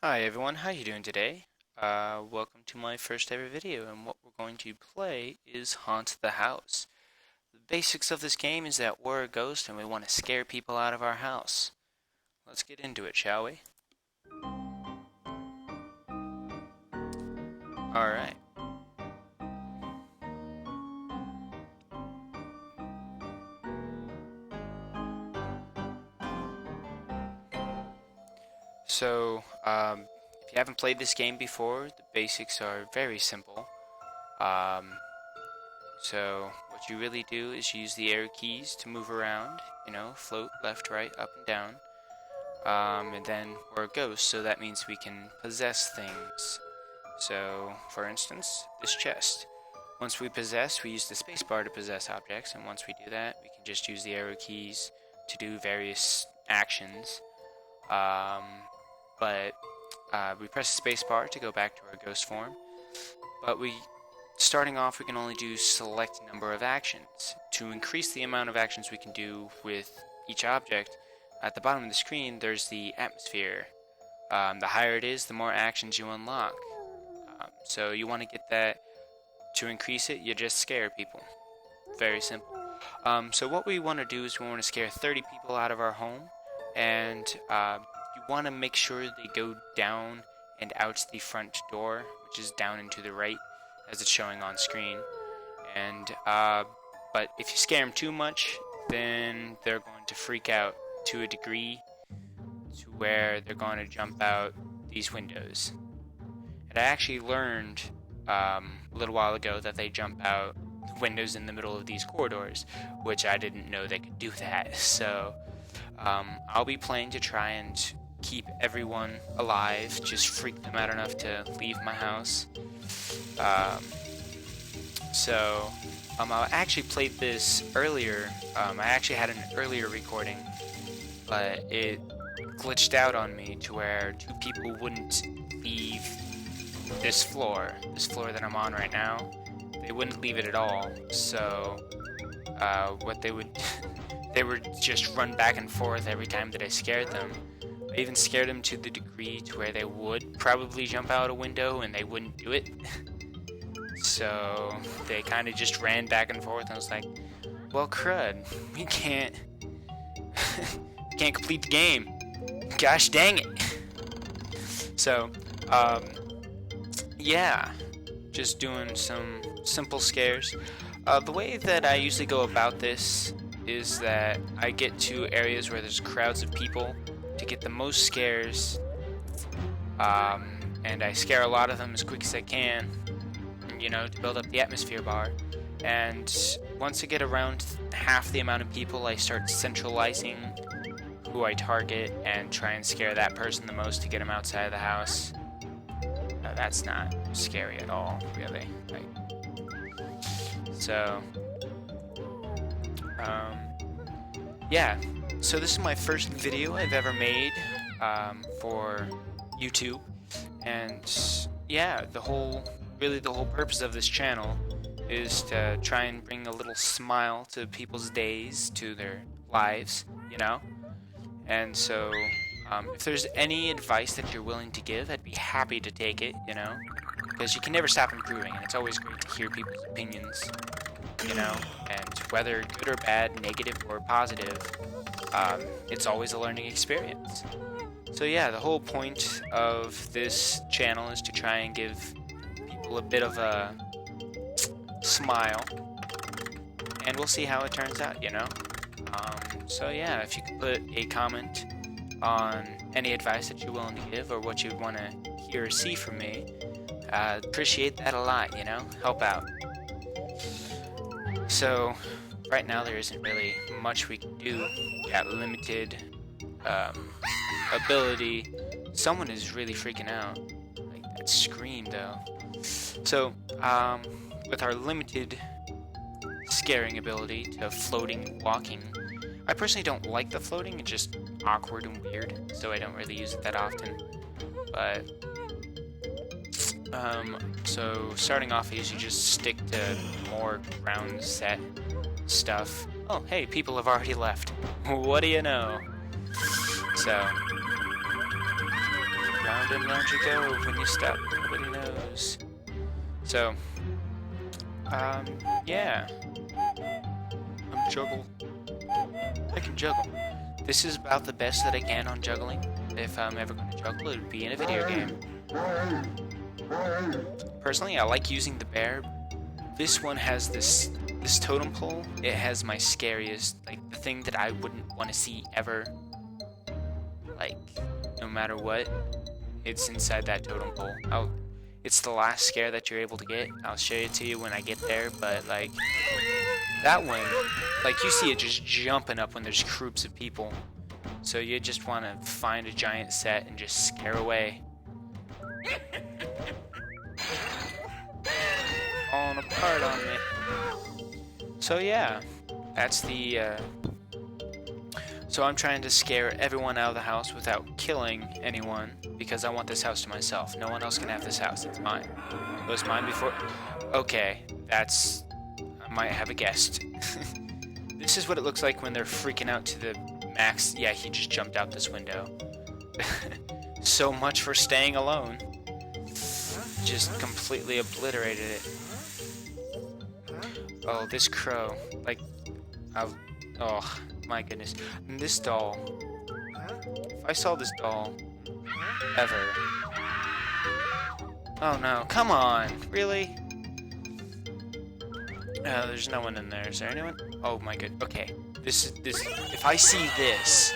Hi everyone, how you doing today? Welcome to my first ever video, and what we're going to play is Haunt the House. The basics of this game is that we're a ghost and we want to scare people out of our house. Let's get into it, shall we? Alright, if you haven't played this game before, the basics are very simple. Um, what you really do is use the arrow keys to move around, float left, right, up, and down. And then we're a ghost, so that means we can possess things. So, for instance, this chest. Once we possess, we use the spacebar to possess objects, and once we do that, we can just use the arrow keys to do various actions. Um, but we press the spacebar to go back to our ghost form. But starting off, we can only do select number of actions. To increase the amount of actions we can do with each object, at the bottom of the screen, there's the atmosphere. The higher it is, the more actions you unlock. So you want to get that. To increase it, you just scare people. Very simple. So what we want to do is we want to scare 30 people out of our home, and you want to make sure they go down and out the front door, which is down and to the right, as it's showing on screen. And but if you scare them too much, then they're going to freak out to a degree to where they're going to jump out these windows. And I actually learned a little while ago that they jump out windows in the middle of these corridors, which I didn't know they could do that. So I'll be playing to try and keep everyone alive, just freak them out enough to leave my house. I actually played this earlier. I actually had an earlier recording, but it glitched out on me to where two people wouldn't leave this floor that I'm on right now. They wouldn't leave it at all. So what they would they would just run back and forth every time that I scared them. I even scared them to the degree to where they would probably jump out a window and they wouldn't do it. So they kind of just ran back and forth, and I was like, well, crud, we can't complete the game. Gosh dang it. So yeah, just doing some simple scares. The way that I usually go about this is that I get to areas where there's crowds of people to get the most scares, and I scare a lot of them as quick as I can, to build up the atmosphere bar. And once I get around half the amount of people, I start centralizing who I target and try and scare that person the most to get them outside of the house. That's not scary at all, really. Yeah. So this is my first video I've ever made for YouTube, and yeah, the whole purpose of this channel is to try and bring a little smile to people's days, to their lives, And so, if there's any advice that you're willing to give, I'd be happy to take it, because you can never stop improving, and it's always great to hear people's opinions, and whether good or bad, negative or positive, it's always a learning experience. So yeah, the whole point of this channel is to try and give people a bit of a smile, and we'll see how it turns out, So yeah, if you could put a comment on any advice that you're willing to give or what you want to hear or see from me, appreciate that a lot, help out. So right now there isn't really much we can do. We got limited ability. Someone is really freaking out. Like that scream though. So with our limited scaring ability to floating, walking, I personally don't like the floating. It's just awkward and weird, so I don't really use it that often. But so starting off, I usually just stick to more ground set stuff. Oh, hey, people have already left. What do you know? So run, around and around you go. When you stop, nobody knows. So, yeah. Juggle. I can juggle. This is about the best that I can on juggling. If I'm ever going to juggle, it would be in a video game. Personally, I like using the bear. This one has this totem pole. It has my scariest, like, the thing that I wouldn't want to see ever. Like, no matter what, it's inside that totem pole. It's the last scare that you're able to get. I'll show it to you when I get there, but, like, that one, like, you see it just jumping up when there's groups of people. So you just want to find a giant set and just scare away. Falling apart on me. So yeah, that's the, so I'm trying to scare everyone out of the house without killing anyone, because I want this house to myself. No one else can have this house, it's mine. It was mine before. Okay, I might have a guest. This is what it looks like when they're freaking out to the max. Yeah, he just jumped out this window. So much for staying alone. Just completely obliterated it. Oh, this crow. Like, oh, my goodness. And this doll. If I saw this doll ever. Oh no, come on. Really? There's no one in there. Is there anyone? Oh my god. Okay. This. If I see this,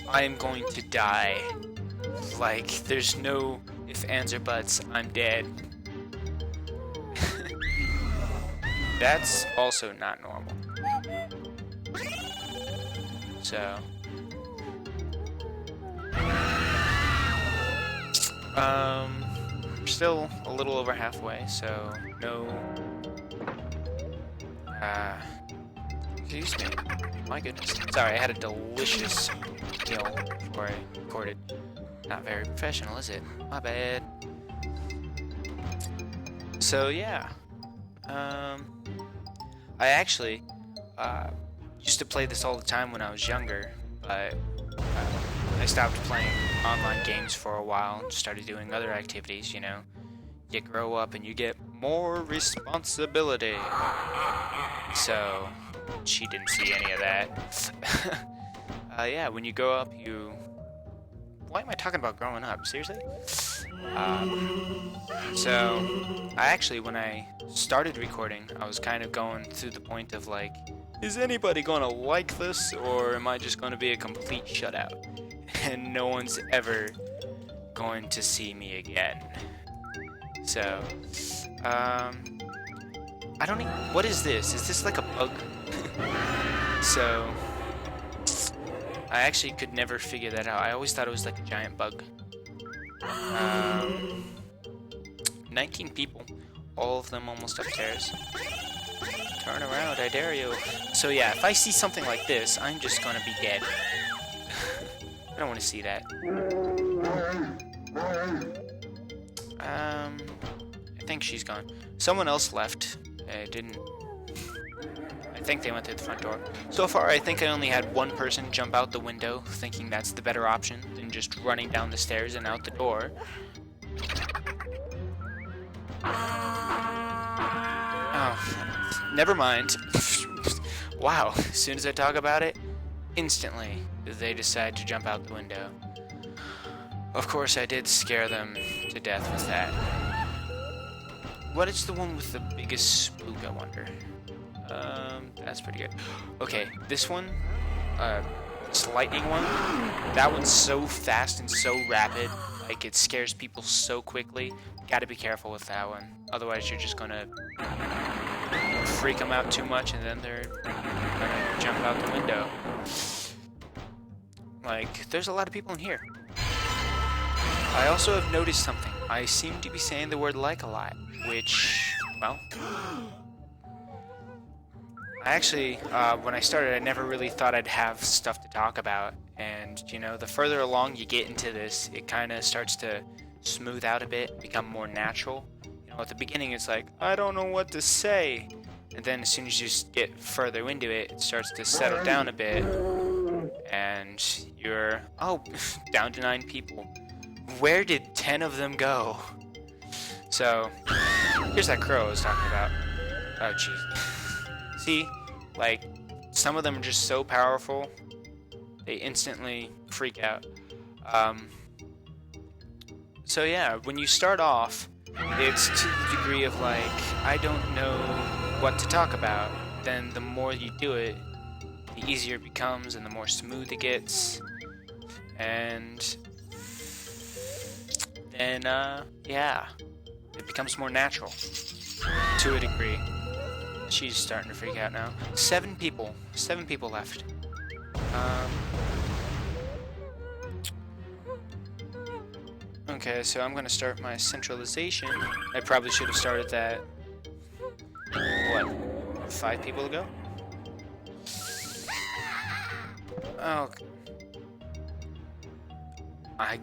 I am going to die. Like, there's no ifs, ands, or buts. I'm dead. That's also not normal. So. Still a little over halfway, so no. Excuse me. My goodness. Sorry, I had a delicious meal before I recorded. Not very professional, is it? My bad. So yeah. I actually used to play this all the time when I was younger, but I stopped playing online games for a while and started doing other activities, you know. You grow up and you get more responsibility. So, she didn't see any of that. Yeah, when you grow up, why am I talking about growing up? Seriously? So, when I started recording, I was kind of going through the point of like, is anybody gonna like this, or am I just gonna be a complete shutout? And no one's ever going to see me again. So, I don't even, what is this? Is this like a bug? So, I actually could never figure that out. I always thought it was like a giant bug. 19 people, all of them almost upstairs. Turn around, I dare you. So yeah, if I see something like this, I'm just gonna be dead. I don't want to see that. I think she's gone. Someone else left. I think they went through the front door. So far, I think I only had one person jump out the window, thinking that's the better option than just running down the stairs and out the door. Oh, never mind. Wow, as soon as I talk about it, instantly they decide to jump out the window. Of course, I did scare them to death with that. What is the one with the biggest spook, I wonder? That's pretty good. Okay, this one, this lightning one, that one's so fast and so rapid, like it scares people so quickly. Gotta be careful with that one, otherwise you're just gonna freak them out too much and then they're gonna jump out the window. Like, there's a lot of people in here. I also have noticed something. I seem to be saying the word like a lot, which, well, I actually, when I started, I never really thought I'd have stuff to talk about, and, you know, the further along you get into this, it kind of starts to smooth out a bit, become more natural. You know, at the beginning, it's like, I don't know what to say, and then as soon as you get further into it, it starts to settle down a bit, and you're, oh, down to 9 people. Where did 10 of them go? So, here's that crow I was talking about. Oh, jeez. See? Like, some of them are just so powerful, they instantly freak out. So yeah, when you start off, it's to the degree of like, I don't know what to talk about. Then the more you do it, the easier it becomes and the more smooth it gets. And then, yeah, it becomes more natural to a degree. She's starting to freak out now. 7 people left. Okay, so I'm gonna start my centralization. I probably should have started that, what, 5 people ago? Oh, I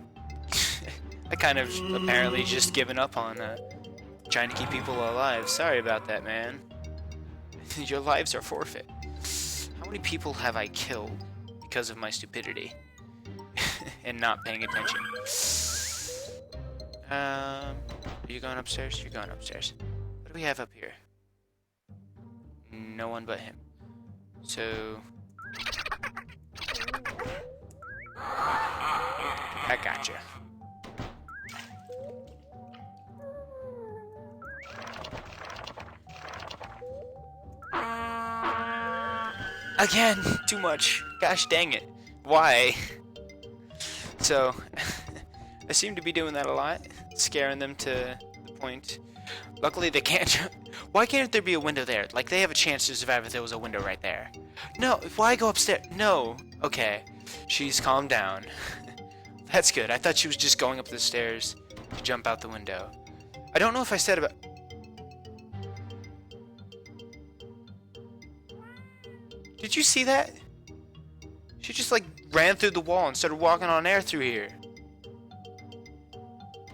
kind of apparently just given up on trying to keep people alive. Sorry about that, man. Your lives are forfeit. How many people have I killed because of my stupidity and not paying attention? Are you going upstairs? You're going upstairs. What do we have up here? No one but him. So I gotcha. Again, too much. Gosh dang it. Why? So, I seem to be doing that a lot, scaring them to the point. Luckily, they can't. Why can't there be a window there? Like, they have a chance to survive if there was a window right there. No, why go upstairs? No. Okay, she's calmed down. That's good. I thought she was just going up the stairs to jump out the window. I don't know if I said about... Did you see that? She just, like, ran through the wall and started walking on air through here.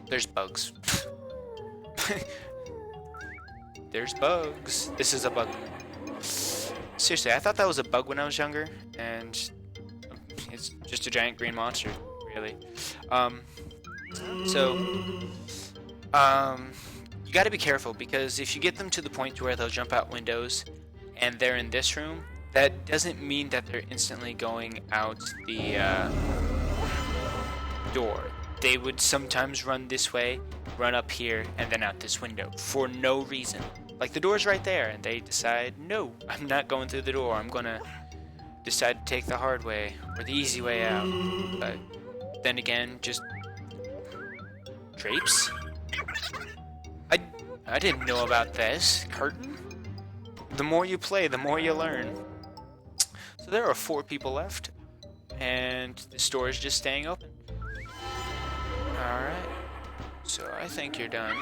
There's bugs. There's bugs. This is a bug. Seriously, I thought that was a bug when I was younger, and it's just a giant green monster, really. You gotta be careful, because if you get them to the point where they'll jump out windows, and they're in this room, that doesn't mean that they're instantly going out the door. They would sometimes run this way, run up here, and then out this window for no reason. Like, the door's right there, and they decide, no, I'm not going through the door. I'm gonna decide to take the hard way, or the easy way out. But then again, just drapes? I didn't know about this. Curtain? The more you play, the more you learn. So there are 4 people left, and the store is just staying open. Alright, so I think you're done.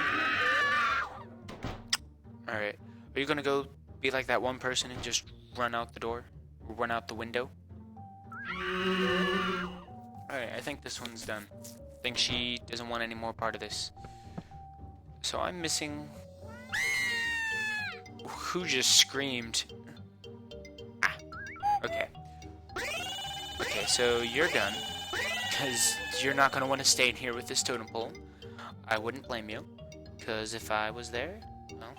Alright, are you gonna go be like that one person and just run out the door? Or run out the window? Alright, I think this one's done. I think she doesn't want any more part of this. So I'm missing... Who just screamed? Ah, okay. Okay, so you're done. Because you're not going to want to stay in here with this totem pole. I wouldn't blame you. Because if I was there, well,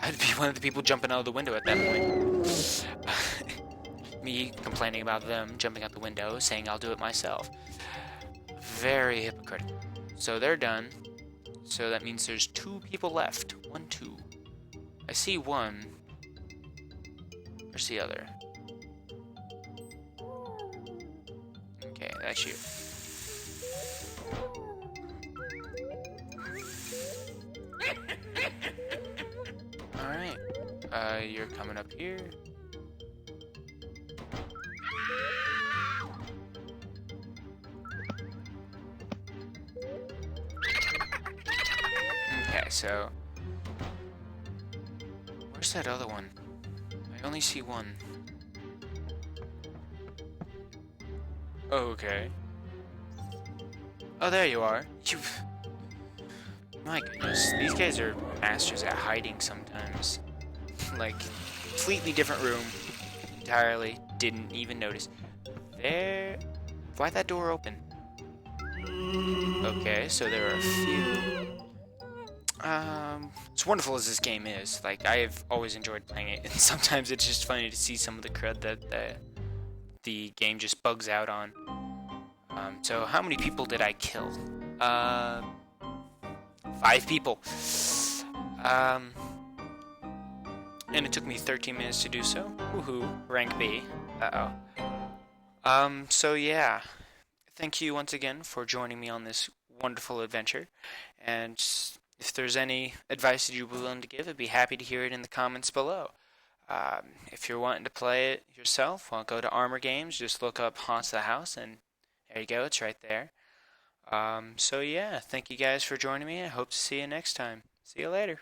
I'd be one of the people jumping out of the window at that point. Me complaining about them jumping out the window, saying I'll do it myself. Very hypocritical. So they're done. So that means there's 2 people left. 1, 2. I see one. Where's the other? Okay, that's you. Alright. You're coming up here. Okay, so... Where's that other one? I only see one. Okay. Oh, there you are. My goodness, these guys are masters at hiding sometimes. Like, completely different room. Entirely. Didn't even notice. There... Why'd that door open? Okay, so there are a few. As wonderful as this game is, like I've always enjoyed playing it, and sometimes it's just funny to see some of the crud that the game just bugs out on. So how many people did I kill? Uh, 5 people. Um, and it took me 13 minutes to do so. Woohoo, rank B. Uh-oh. So yeah, thank you once again for joining me on this wonderful adventure. And if there's any advice that you're willing to give, I'd be happy to hear it in the comments below. If you're wanting to play it yourself, well, go to Armor Games, just look up Haunts the House, and there you go, it's right there. So yeah, thank you guys for joining me. I hope to see you next time. See you later.